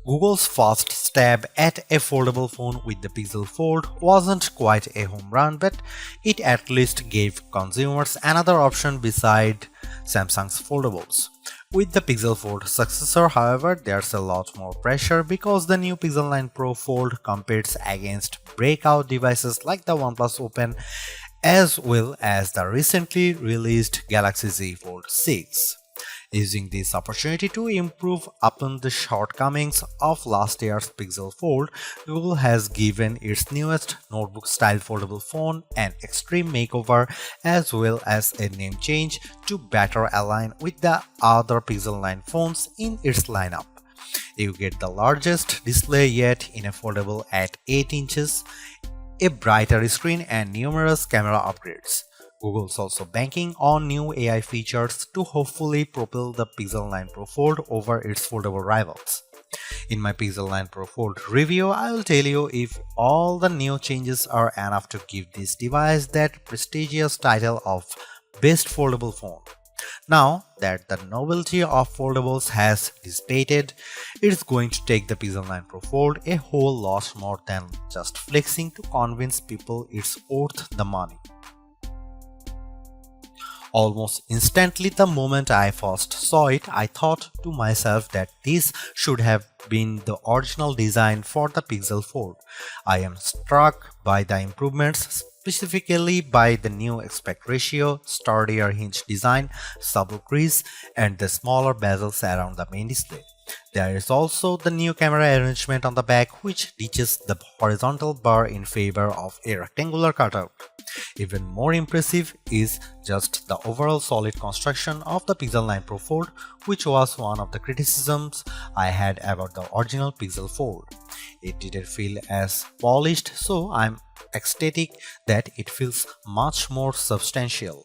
Google's first stab at a foldable phone with the Pixel Fold wasn't quite a home run, but it at least gave consumers another option beside Samsung's foldables. With the Pixel Fold successor, however, there's a lot more pressure because the new Pixel 9 Pro Fold competes against breakout devices like the OnePlus Open as well as the recently released Galaxy Z Fold 6. Using this opportunity to improve upon the shortcomings of last year's Pixel Fold, Google has given its newest notebook-style foldable phone an extreme makeover as well as a name change to better align with the other Pixel 9 phones in its lineup. You get the largest display yet in a foldable at 8 inches, a brighter screen and numerous camera upgrades. Google's also banking on new AI features to hopefully propel the Pixel 9 Pro Fold over its foldable rivals. In my Pixel 9 Pro Fold review, I will tell you if all the new changes are enough to give this device that prestigious title of Best Foldable Phone. Now that the novelty of foldables has dissipated, it's going to take the Pixel 9 Pro Fold a whole lot more than just flexing to convince people it's worth the money. Almost instantly the moment I first saw it, I thought to myself that this should have been the original design for the Pixel Fold. I am struck by the improvements, specifically by the new aspect ratio, sturdier hinge design, subtle crease, and the smaller bezels around the main display. There is also the new camera arrangement on the back, which ditches the horizontal bar in favor of a rectangular cutout. Even more impressive is just the overall solid construction of the Pixel 9 Pro Fold, which was one of the criticisms I had about the original Pixel Fold. It didn't feel as polished, so I'm ecstatic that it feels much more substantial.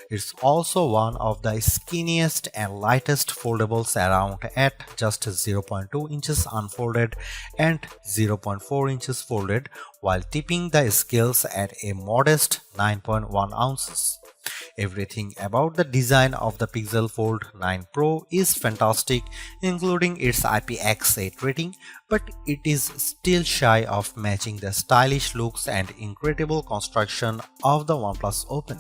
It's also one of the skinniest and lightest foldables around at just 0.2 inches unfolded and 0.4 inches folded, while tipping the scales at a modest 9.1 ounces. Everything about the design of the Pixel Fold 9 Pro is fantastic, including its IPX8 rating, but it is still shy of matching the stylish looks and incredible construction of the OnePlus Open.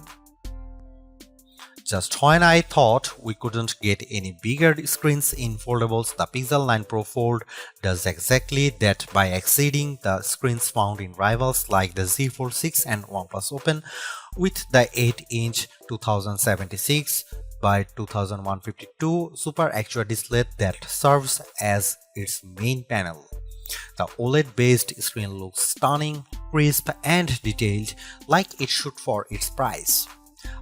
Just when I thought we couldn't get any bigger screens in foldables, the Pixel 9 Pro Fold does exactly that by exceeding the screens found in rivals like the Z Fold 6 and OnePlus Open with the 8-inch 2076 by 2152 Super AQUA display that serves as its main panel. The OLED-based screen looks stunning, crisp, and detailed like it should for its price.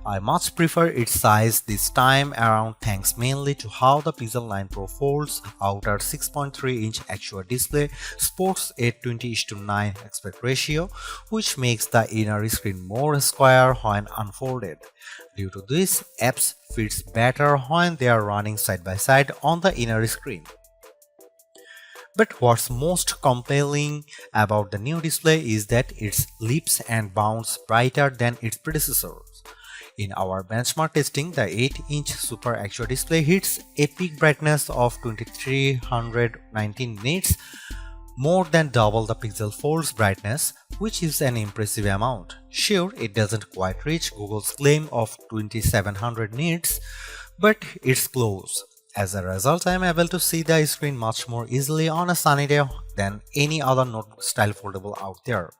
I much prefer its size this time around thanks mainly to how the Pixel 9 Pro Fold's outer 6.3-inch AQUA display sports a 20:9 aspect ratio, which makes the inner screen more square when unfolded. Due to this, apps fits better when they are running side by side on the inner screen. But what's most compelling about the new display is that it leaps and bounds brighter than its predecessors. In our benchmark testing, the 8-inch Super AQUA display hits a peak brightness of 2319 nits, more than double the Pixel Fold's brightness, which is an impressive amount. Sure, it doesn't quite reach Google's claim of 2700 nits, but it's close. As a result, I am able to see the screen much more easily on a sunny day than any other notebook-style foldable out there.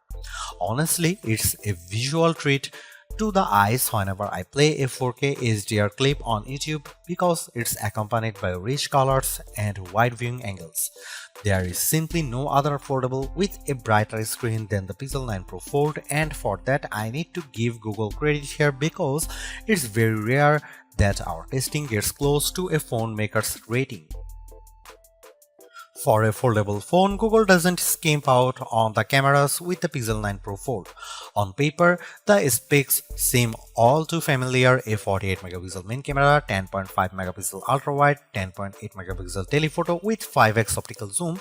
Honestly, it's a visual treat to the eyes whenever I play a 4K HDR clip on YouTube because it's accompanied by rich colors and wide viewing angles. There is simply no other foldable with a brighter screen than the Pixel 9 Pro Fold, and for that I need to give Google credit here because it's very rare that our testing gets close to a phone maker's rating. For a foldable phone, Google doesn't skimp out on the cameras with the Pixel 9 Pro Fold. On paper, the specs seem all too familiar: a 48MP main camera, 10.5MP ultra-wide, 10.8MP telephoto with 5x optical zoom,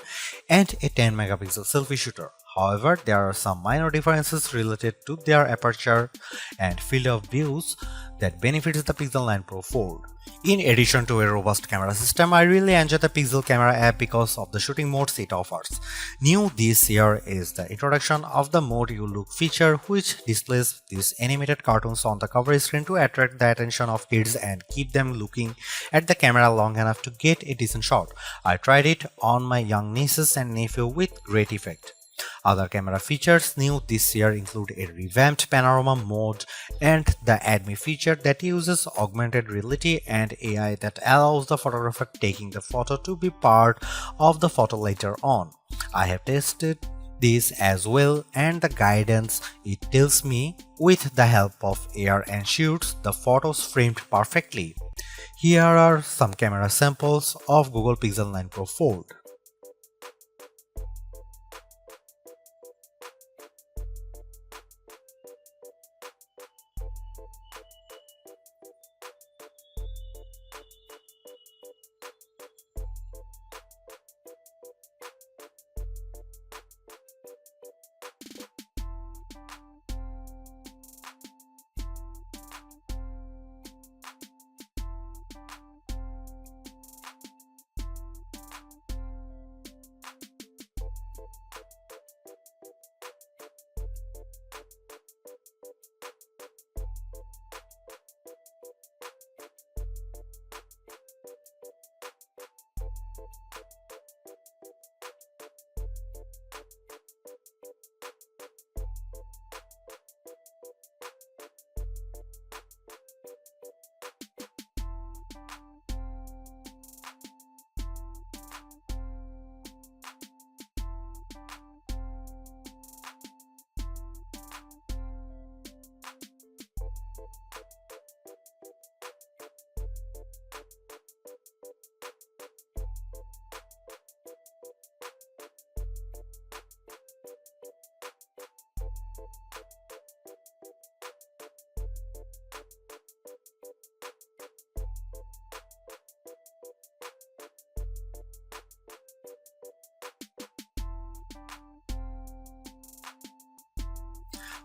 and a 10MP selfie shooter. However, there are some minor differences related to their aperture and field of views that benefits the Pixel 9 Pro Fold. In addition to a robust camera system, I really enjoy the Pixel camera app because of the shooting modes it offers. New this year is the introduction of the Mode You Look feature, which displays these animated cartoons on the cover screen to attract the attention of kids and keep them looking at the camera long enough to get a decent shot. I tried it on my young nieces and nephew with great effect. Other camera features new this year include a revamped panorama mode and the Add Me feature that uses augmented reality and AI that allows the photographer taking the photo to be part of the photo later on. I have tested this as well, and the guidance it tells me with the help of AR ensures the photos framed perfectly. Here are some camera samples of Google Pixel 9 Pro Fold.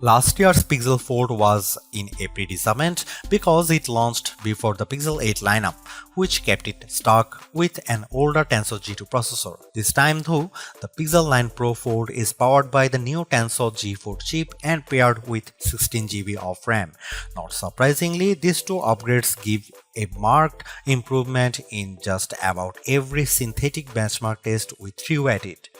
Last year's Pixel Fold was in a predicament because it launched before the Pixel 8 lineup, which kept it stuck with an older Tensor G2 processor. This time though, the Pixel 9 Pro Fold is powered by the new Tensor G4 chip and paired with 16GB of RAM. Not surprisingly, these two upgrades give a marked improvement in just about every synthetic benchmark test we threw at it.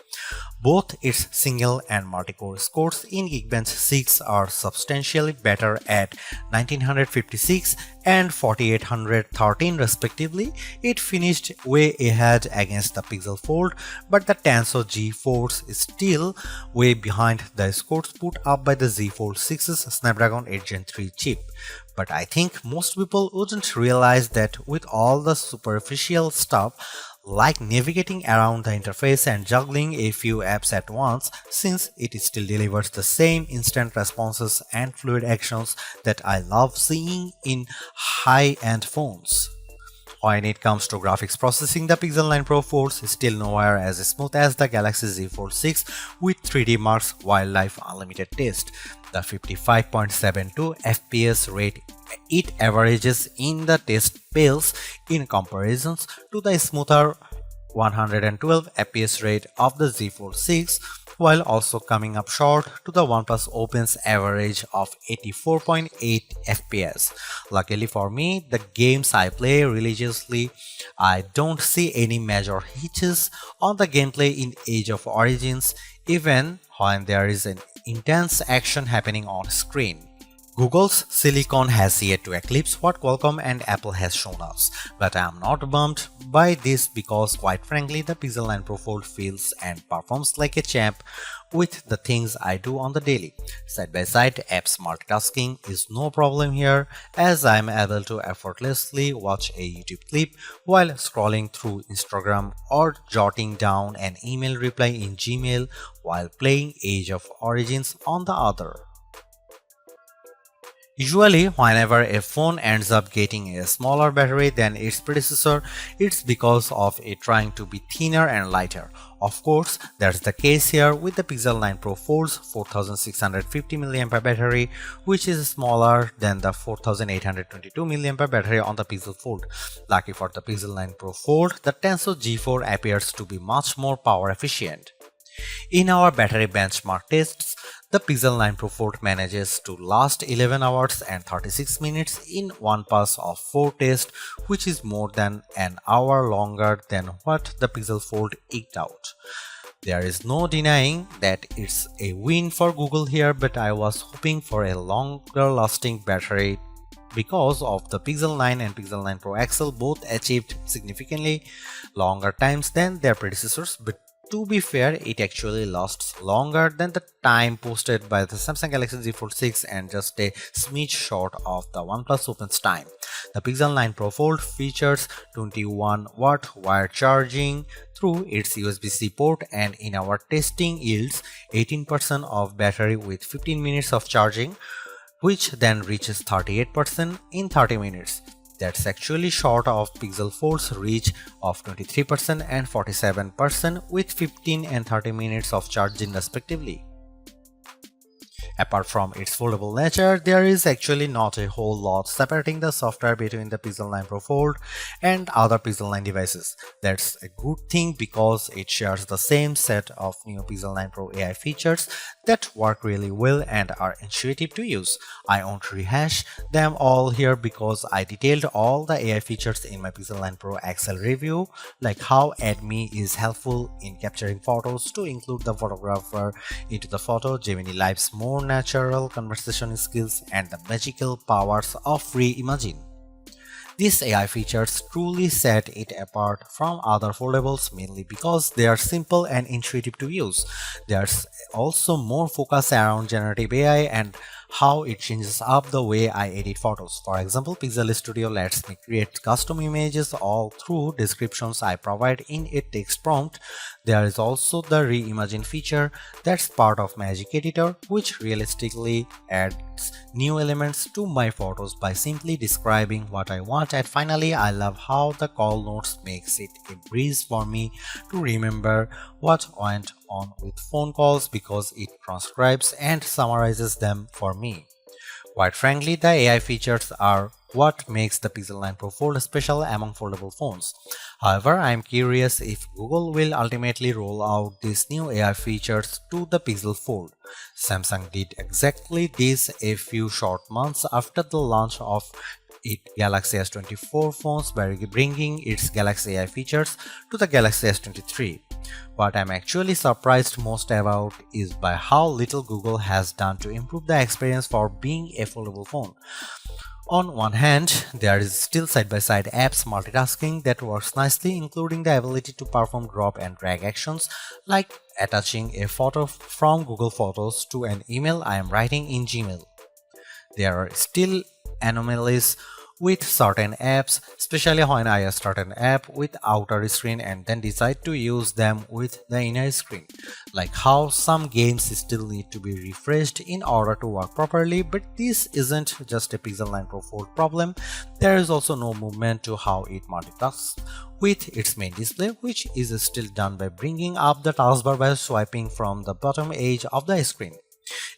Both its single and multi-core scores in Geekbench 6 are substantially better at 1956 and 4813 respectively. It finished way ahead against the Pixel Fold, but the Tensor G4 is still way behind the scores put up by the Z Fold 6's Snapdragon 8 Gen 3 chip. But I think most people wouldn't realize that with all the superficial stuff like navigating around the interface and juggling a few apps at once, since it still delivers the same instant responses and fluid actions that I love seeing in high-end phones. When it comes to graphics processing, the Pixel 9 Pro Fold is still nowhere as smooth as the Galaxy Z Fold 6 with 3D Marks Wildlife Unlimited test. The 55.72 FPS rate it averages in the test pales in comparison to the smoother 112 FPS rate of the Z Fold 6, while also coming up short to the OnePlus Open's average of 84.8 FPS. Luckily for me, the games I play religiously, I don't see any major hitches on the gameplay in Age of Origins, even when there is an intense action happening on screen. Google's silicon has yet to eclipse what Qualcomm and Apple has shown us, but I am not bummed by this because quite frankly the Pixel 9 Pro Fold feels and performs like a champ with the things I do on the daily. Side-by-side apps multitasking is no problem here, as I am able to effortlessly watch a YouTube clip while scrolling through Instagram or jotting down an email reply in Gmail while playing Age of Origins on the other. Usually, whenever a phone ends up getting a smaller battery than its predecessor, it's because of it trying to be thinner and lighter. Of course, that's the case here with the Pixel 9 Pro Fold's 4650 mAh battery, which is smaller than the 4822 mAh battery on the Pixel Fold. Lucky for the Pixel 9 Pro Fold, the Tensor G4 appears to be much more power efficient. In our battery benchmark tests, the Pixel 9 Pro Fold manages to last 11 hours and 36 minutes in one pass of 4 tests, which is more than an hour longer than what the Pixel Fold eked out. There is no denying that it's a win for Google here, but I was hoping for a longer lasting battery because of the Pixel 9 and Pixel 9 Pro XL both achieved significantly longer times than their predecessors, but to be fair, it actually lasts longer than the time posted by the Samsung Galaxy Z Fold 6 and just a smidge short of the OnePlus Open's time. The Pixel 9 Pro Fold features 21-watt wire charging through its USB-C port, and in our testing yields 18% of battery with 15 minutes of charging, which then reaches 38% in 30 minutes. That's actually short of Pixel Fold's reach of 23% and 47% with 15 and 30 minutes of charging respectively. Apart from its foldable nature, there is actually not a whole lot separating the software between the Pixel 9 Pro Fold and other Pixel 9 devices. That's a good thing because it shares the same set of new Pixel 9 Pro AI features that work really well and are intuitive to use. I won't rehash them all here because I detailed all the AI features in my Pixel 9 Pro XL review, like how AdMe is helpful in capturing photos to include the photographer into the photo, Gemini Live's more natural conversation skills, and the magical powers of Reimagine. These AI features truly set it apart from other foldables mainly because they are simple and intuitive to use. There's also more focus around generative AI and how it changes up the way I edit photos. For example, Pixel Studio lets me create custom images all through descriptions I provide in a text prompt. There is also the Reimagine feature that's part of Magic Editor, which realistically adds new elements to my photos by simply describing what I want. And finally, I love how the call notes makes it a breeze for me to remember what went on with phone calls because it transcribes and summarizes them for me. Quite frankly, the AI features are what makes the Pixel 9 Pro Fold special among foldable phones. However, I am curious if Google will ultimately roll out these new AI features to the Pixel Fold. Samsung did exactly this a few short months after the launch of its Galaxy S24 phones by bringing its Galaxy AI features to the Galaxy S23. What I'm actually surprised most about is by how little Google has done to improve the experience for being a foldable phone. On one hand, there is still side-by-side apps multitasking that works nicely, including the ability to perform drop and drag actions like attaching a photo from Google Photos to an email I am writing in Gmail. There are still anomalies with certain apps, especially when I start an app with outer screen and then decide to use them with the inner screen, like how some games still need to be refreshed in order to work properly. But this isn't just a Pixel 9 Pro Fold problem. There is also no movement to how it multitasks with its main display, which is still done by bringing up the taskbar by swiping from the bottom edge of the screen.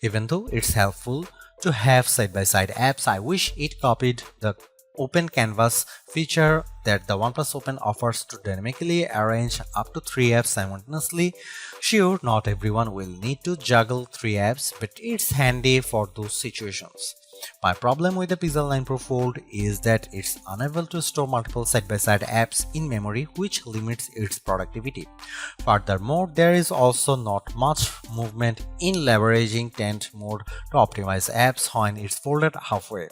Even though it's helpful to have side-by-side apps, I wish it copied the Open Canvas feature that the OnePlus Open offers to dynamically arrange up to 3 apps simultaneously. Sure, not everyone will need to juggle 3 apps, but it's handy for those situations. My problem with the Pixel 9 Pro Fold is that it's unable to store multiple side-by-side apps in memory, which limits its productivity. Furthermore, there is also not much movement in leveraging tent mode to optimize apps when it's folded halfway.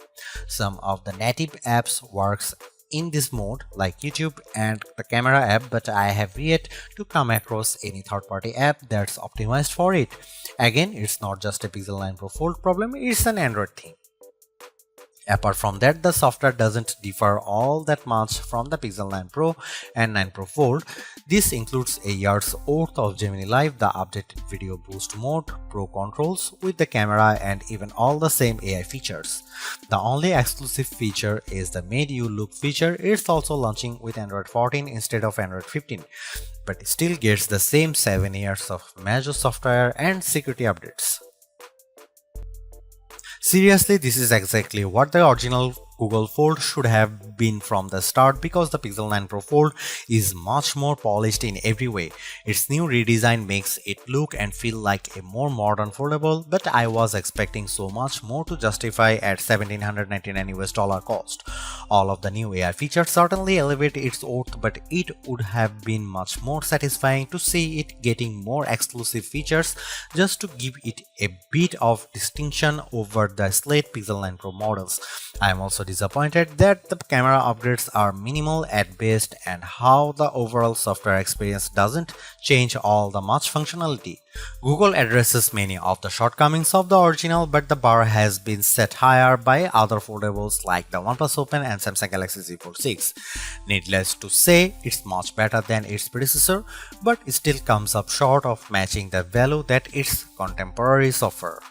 Some of the native apps works in this mode like YouTube and the camera app, but I have yet to come across any third-party app that's optimized for it. Again, it's not just a Pixel 9 Pro Fold problem, it's an Android thing. Apart from that, the software doesn't differ all that much from the Pixel 9 Pro and 9 Pro Fold. This includes a year's worth of Gemini Live, the updated video boost mode, Pro controls with the camera, and even all the same AI features. The only exclusive feature is the Made You Look feature. It's also launching with Android 14 instead of Android 15, but still gets the same 7 years of major software and security updates. Seriously, this is exactly what the original Google Fold should have been from the start, because the Pixel 9 Pro Fold is much more polished in every way. Its new redesign makes it look and feel like a more modern foldable, but I was expecting so much more to justify at $1,799 US cost. All of the new AI features certainly elevate its worth, but it would have been much more satisfying to see it getting more exclusive features just to give it a bit of distinction over the slate Pixel 9 Pro models. I am also disappointed that the camera upgrades are minimal at best and how the overall software experience doesn't change all the much functionality. Google addresses many of the shortcomings of the original, but the bar has been set higher by other foldables like the OnePlus Open and Samsung Galaxy Z Fold 6. Needless to say, it's much better than its predecessor, but it still comes up short of matching the value that its contemporaries offer.